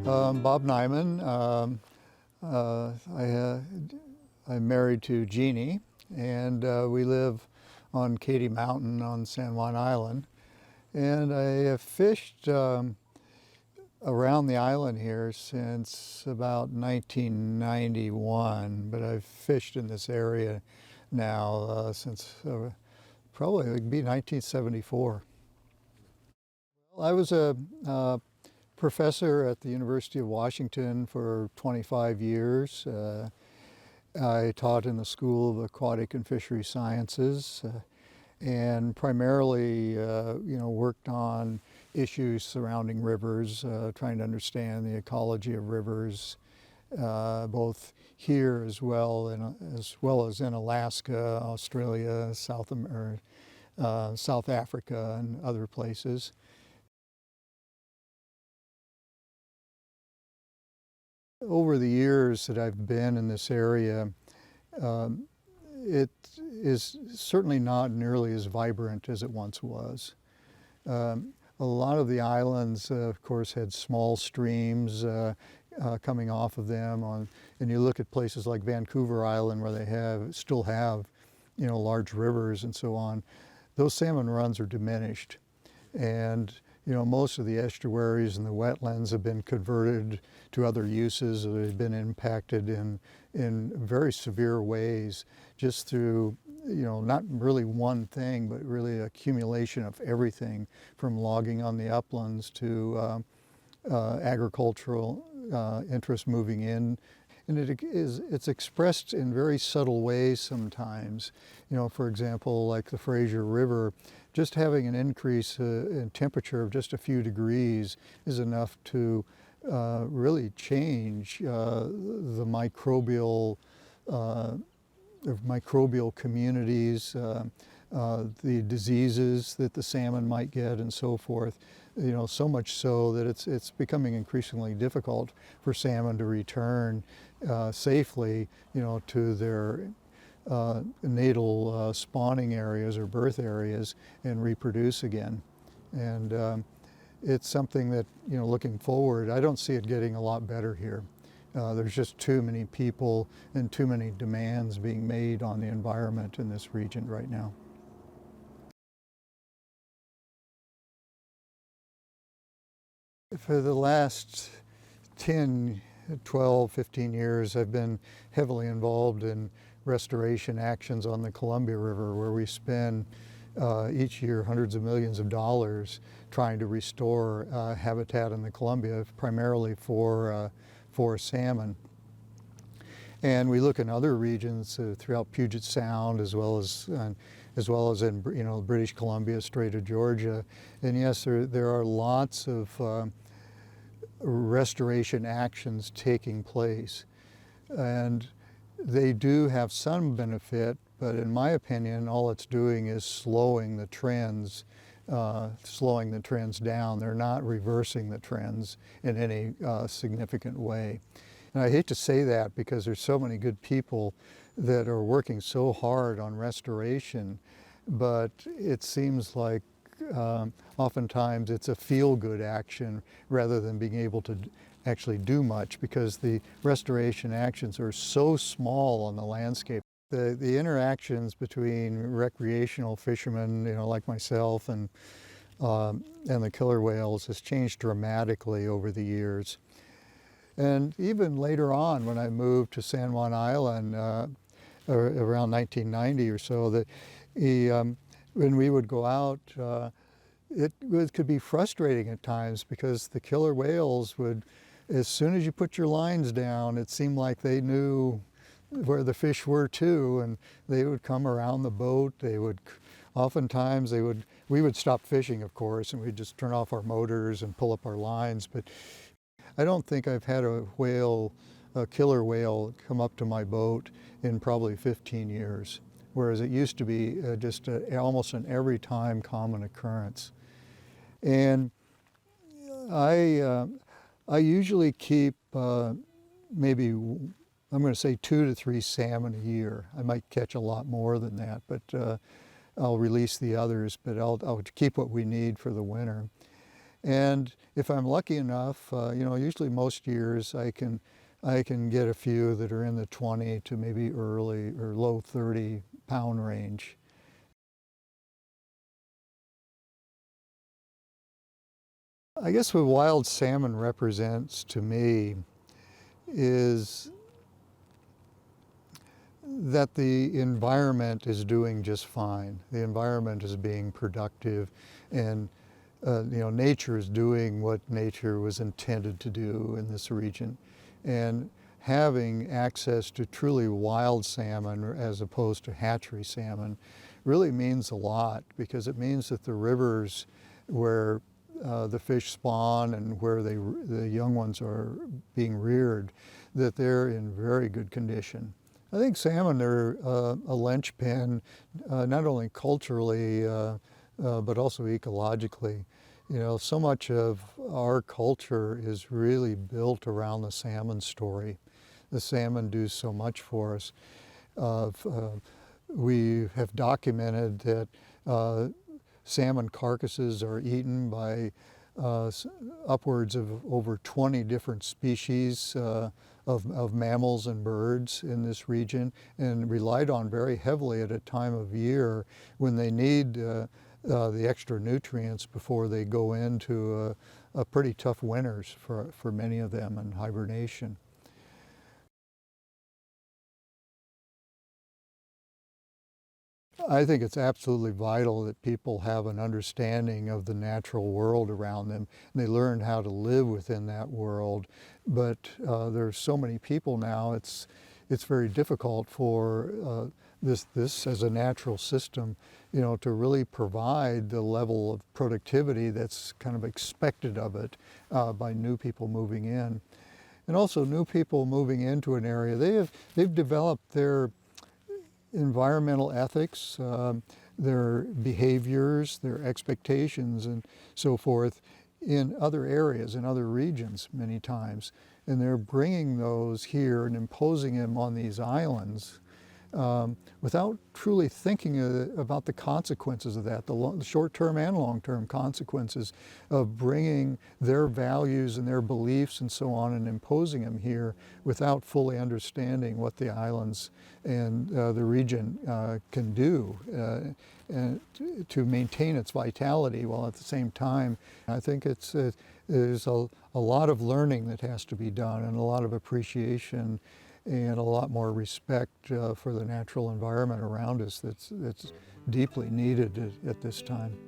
Bob Naiman. I'm married to Jeannie, and we live on Katy Mountain on San Juan Island. And I have fished around the island here since about 1991, but I've fished in this area now since probably it would be 1974. Well, I was a professor at the University of Washington for 25 years. I taught in the School of Aquatic and Fishery Sciences and primarily worked on issues surrounding rivers, trying to understand the ecology of rivers, both here as well as in Alaska, Australia, South Africa, and other places. Over the years that I've been in this area, it is certainly not nearly as vibrant as it once was. A lot of the islands, of course, had small streams coming off of them. And you look at places like Vancouver Island, where they still have, large rivers and so on. Those salmon runs are diminished, and most of the estuaries and the wetlands have been converted to other uses, or they've been impacted in very severe ways, just through not really one thing, but really accumulation of everything, from logging on the uplands to agricultural interest moving in. And it's expressed in very subtle ways sometimes. For example, like the Fraser River, just having an increase in temperature of just a few degrees is enough to really change the microbial communities, the diseases that the salmon might get, and so forth. So much so that it's becoming increasingly difficult for salmon to return safely, to their natal spawning areas or birth areas and reproduce again. And it's something that, looking forward, I don't see it getting a lot better here. There's just too many people and too many demands being made on the environment in this region right now. For the last 10, 12, 15 years, I've been heavily involved in restoration actions on the Columbia River, where we spend each year hundreds of millions of dollars trying to restore habitat in the Columbia, primarily for salmon. And we look in other regions throughout Puget Sound, as well as in British Columbia, Strait of Georgia. And yes, there are lots of restoration actions taking place, and they do have some benefit, but in my opinion, all it's doing is slowing the trends down. They're not reversing the trends in any significant way. And I hate to say that, because there's so many good people that are working so hard on restoration, but it seems like oftentimes it's a feel-good action rather than being able to actually do much, because the restoration actions are so small on the landscape. The interactions between recreational fishermen, like myself, and the killer whales has changed dramatically over the years. And even later on, when I moved to San Juan Island around 1990 or so, when we would go out, it could be frustrating at times, because the killer whales would, as soon as you put your lines down, it seemed like they knew where the fish were too, and they would come around the boat. Oftentimes we would stop fishing, of course, and we'd just turn off our motors and pull up our lines. But I don't think I've had a killer whale come up to my boat in probably 15 years, whereas it used to be just almost an every time common occurrence. And I usually keep maybe, I'm going to say 2 to 3 salmon a year. I might catch a lot more than that, but I'll release the others, but I'll keep what we need for the winter. And if I'm lucky enough, usually most years I can get a few that are in the 20 to maybe early or low 30 pound range. I guess what wild salmon represents to me is that the environment is doing just fine. The environment is being productive, and nature is doing what nature was intended to do in this region. And having access to truly wild salmon as opposed to hatchery salmon really means a lot, because it means that the rivers where the fish spawn and where the young ones are being reared, that they're in very good condition. I think salmon are a linchpin, not only culturally, but also ecologically. So much of our culture is really built around the salmon story. The salmon do so much for us. We have documented that salmon carcasses are eaten by upwards of over 20 different species of mammals and birds in this region, and relied on very heavily at a time of year when they need the extra nutrients before they go into a pretty tough winters for many of them in hibernation. I think it's absolutely vital that people have an understanding of the natural world around them, and they learn how to live within that world. But there's so many people now, it's very difficult for this as a natural system, to really provide the level of productivity that's kind of expected of it by new people moving in. And also new people moving into an area, they've developed their environmental ethics, their behaviors, their expectations, and so forth in other areas, in other regions many times. And they're bringing those here and imposing them on these islands without truly thinking about the consequences of that, the short-term and long-term consequences of bringing their values and their beliefs and so on and imposing them here without fully understanding what the islands and the region can do to maintain its vitality, while at the same time, I think there's a lot of learning that has to be done, and a lot of appreciation and a lot more respect for the natural environment around us that's deeply needed at this time.